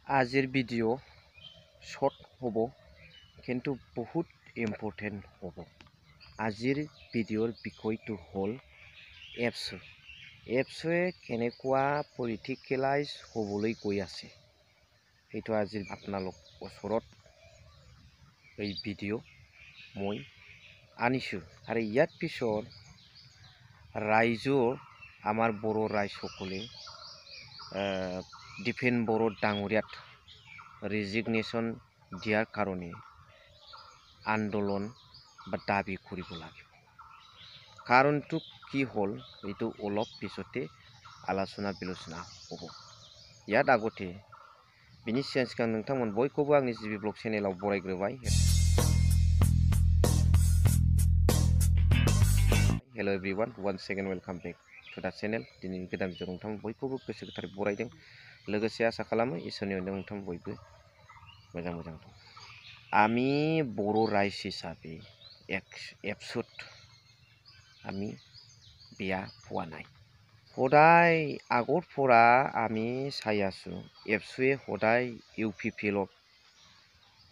আজিৰ video' short হ'ব কিন্তু বহুত ইম্পৰ্টেণ্ট হ'ব। আজিৰ ভিডিঅ'ৰ বিষয়টো হ'ল এপছৱে কেনেকুৱা পলিটিকেলাইজ হ'বলৈ গৈ আছে, সেইটো আজি আপোনালোক ওচৰত এই ভিডিঅ' মই আনিছোঁ। আৰু ইয়াৰ পিছত ৰাইজৰ আমাৰ বৰ ৰাইজসকলে ডিফেন বৰ ডাঙৰীয়াত ৰেজিগনেশ্যন দিয়াৰ কাৰণে আন্দোলন বা দাবী কৰিব লাগিব। কাৰণটো কি হ'ল এইটো অলপ পিছতে আলোচনা বিলোচনা হ'ব। ইয়াত আগতে बिनि सिगां नोंथांमोन बयखौबो आंनि जिबि ब्लग चेनेलाव बरायग्रोबाय। Hello everyone, once again welcome back to the channel। दिनैनि गोदान भिडिअ नोंथांमोन बयखौबो गोसो गोथारै बरायदों। लोगोसे आसा खालामो इसोरनि अननायाव नोंथांमोन बयबो मोजां दं। আমি बर' राइज हिसाबै एपसुत আমি বেয়া পোৱা নাই। সদায় আগৰ পৰা আমি চাই আছোঁ এপছুৱে সদায় UPPLক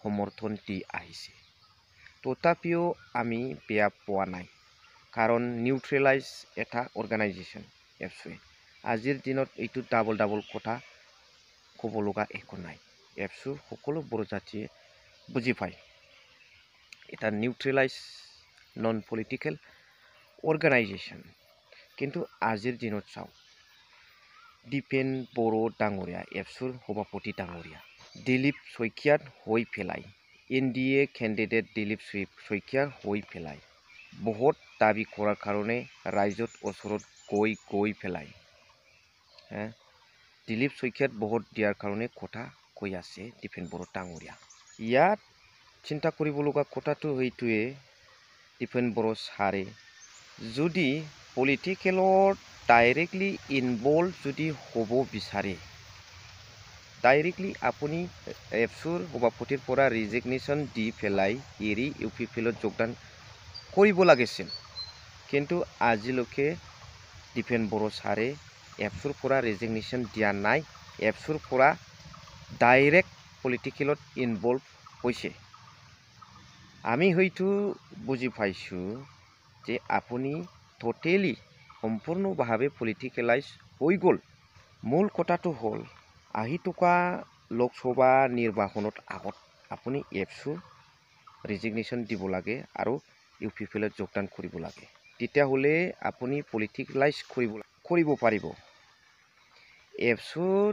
সমৰ্থন দি আহিছে। তথাপিও আমি বেয়া পোৱা নাই, কাৰণ নিউট্ৰেলাইজ এটা অৰ্গেনাইজেশ্যন এপছুৱে। আজিৰ দিনত এইটো ডাবল কথা ক'ব লগা একো নাই। এপছু সকলো বৰ জাতিয়ে বুজি পায়। এটা নিউট্ৰেলাইজ নন পলিটিকেল অৰ্গেনাইজেশ্যন। কিন্তু আজিৰ দিনত চাওক, ডিফেন बर' ডাঙৰীয়া এপছুৰ সভাপতি ডাঙৰীয়া দিলীপ শইকীয়াৰ হৈ পেলাই NDA কেণ্ডিডেট দিলীপ শইকীয়াৰ হৈ পেলাই বহুত দাবী কৰাৰ কাৰণে ৰাইজৰ ওচৰত গৈ পেলাই দিলীপ শইকীয়াত বহুত দিয়াৰ কাৰণে কথা কৈ আছে ডিফেন बर' ডাঙৰীয়া। ইয়াত চিন্তা কৰিব লগা কথাটো সেইটোৱে, ডিফেন बर' ছাৰে যদি পলিটিকেলত ডাইৰেক্টলি ইনভলভ যদি হ'ব বিচাৰে, ডাইৰেক্টলি আপুনি এপছুৰ সভাপতিৰ পৰা ৰিজিগনেশ্যন দি পেলাই এৰি UPPLত যোগদান কৰিব লাগিছিল। কিন্তু আজিলৈকে ডিফেন बर' ছাৰে এপছুৰ পৰা ৰিজিগনেশ্যন দিয়া নাই। এপছুৰ পৰা ডাইৰেক্ট পলিটিকেলত ইনভলভ হৈছে। আমি হয়তো বুজি পাইছোঁ যে আপুনি টোটেলি সম্পূৰ্ণভাৱে পলিটিকেলাইজ হৈ গ'ল। মূল কথাটো হ'ল আহি থকা লোকসভা নিৰ্বাচনত আগত আপুনি এপছুৰ ৰিজিগনেশ্যন দিব লাগে আৰু UPPLত যোগদান কৰিব লাগে। তেতিয়াহ'লে আপুনি পলিটিকেলাইজ কৰিব পাৰিব। এপছুৰ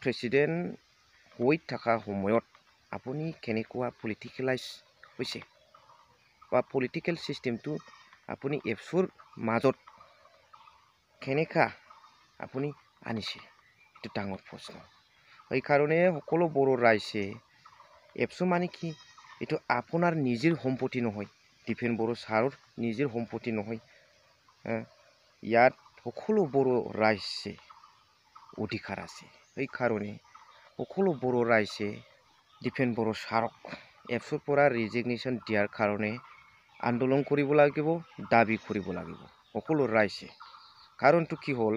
প্ৰেছিডেণ্ট হৈ থকা সময়ত আপুনি কেনেকুৱা পলিটিকেলাইজ হৈছে বা পলিটিকেল চিষ্টেমটো আপুনি এপছুৰ মাজত কেনেকুৱা আপুনি আনিছে, এইটো ডাঙৰ প্ৰশ্ন। সেইকাৰণে সকলো বৰ' ৰাইজে এপছু মানে কি, এইটো আপোনাৰ নিজৰ সম্পত্তি নহয়, ডিফেন बर' ছাৰৰ নিজৰ সম্পত্তি নহয়। ইয়াত সকলো বৰ' ৰাইজে অধিকাৰ আছে। সেইকাৰণে সকলো বৰ' ৰাইজে ডিফেন बर' ছাৰক এপছুৰ পৰা ৰিজিগনেশ্যন দিয়াৰ কাৰণে আন্দোলন কৰিব লাগিব, দাবী কৰিব লাগিব সকলো ৰাইজে। কাৰণটো কি হ'ল,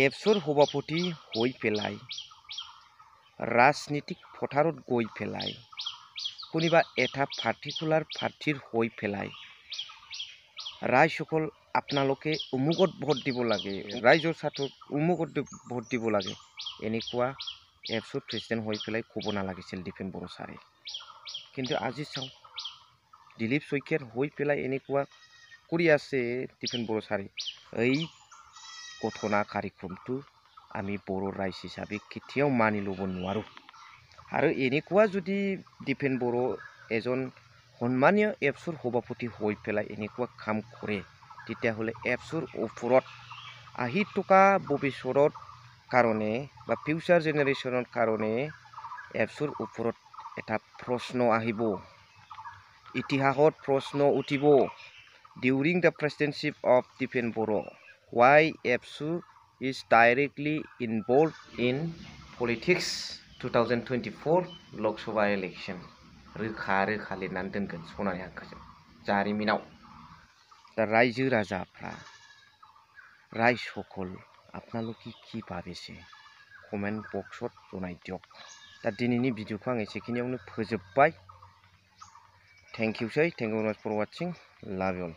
এপছুৰ সভাপতি হৈ পেলাই ৰাজনীতিক পথাৰত গৈ পেলাই কোনোবা এটা পাৰ্টিকুলাৰ পাৰ্টিৰ হৈ পেলাই ৰাইজসকল আপোনালোকে অমুকত ভোট দিব লাগে, ৰাইজৰ স্বাৰ্থত অমুকত ভোট দিব লাগে, এনেকুৱা এপছুৰ প্ৰেছিডেণ্ট হৈ পেলাই ক'ব নালাগিছিল ডিফেন बर' ছাৰে। কিন্তু আজি চাওক, দিলীপ শইকীয়াৰ হৈ পেলাই এনেকুৱা কৰি আছে ডিফেন बर' ছাৰে। এই ঘটনা কাৰ্যক্ৰমটো আমি বৰ' ৰাইজ হিচাপে কেতিয়াও মানি ল'ব নোৱাৰোঁ। আৰু এনেকুৱা যদি ডিফেন बर' এজন সন্মানীয় এপছুৰ সভাপতি হৈ পেলাই এনেকুৱা কাম কৰে, তেতিয়াহ'লে এপছুৰ ওপৰত আহি থকা ভৱিষ্যতৰ কাৰণে বা ফিউচাৰ জেনেৰেশ্যনৰ কাৰণে এপছুৰ ওপৰত এটা প্ৰশ্ন আহিব, ইতিহাসত প্ৰশ্ন উঠিব। ডিউৰিং দ্য প্ৰেচিডেণ্টশ্বিপ অফ ডিফেন बर' why এপছু is directly involved in politics 2024 Lok Sabha election. रोखा लिरनानै दोनगोन सनानि हांखोजों जारिमिनाव। दा रायजो राजाफ्रा रायजসকল আপোনালোকে কি ভাবিছে कमेन्ट बक्सआव जनायदियक दा दिनैनि भिडिअखौ आं एसेखिनियावनो फोजोबबाय थेंक इउसै थेंक इउ वेरी माच फर वाचिं लाभ इउ अल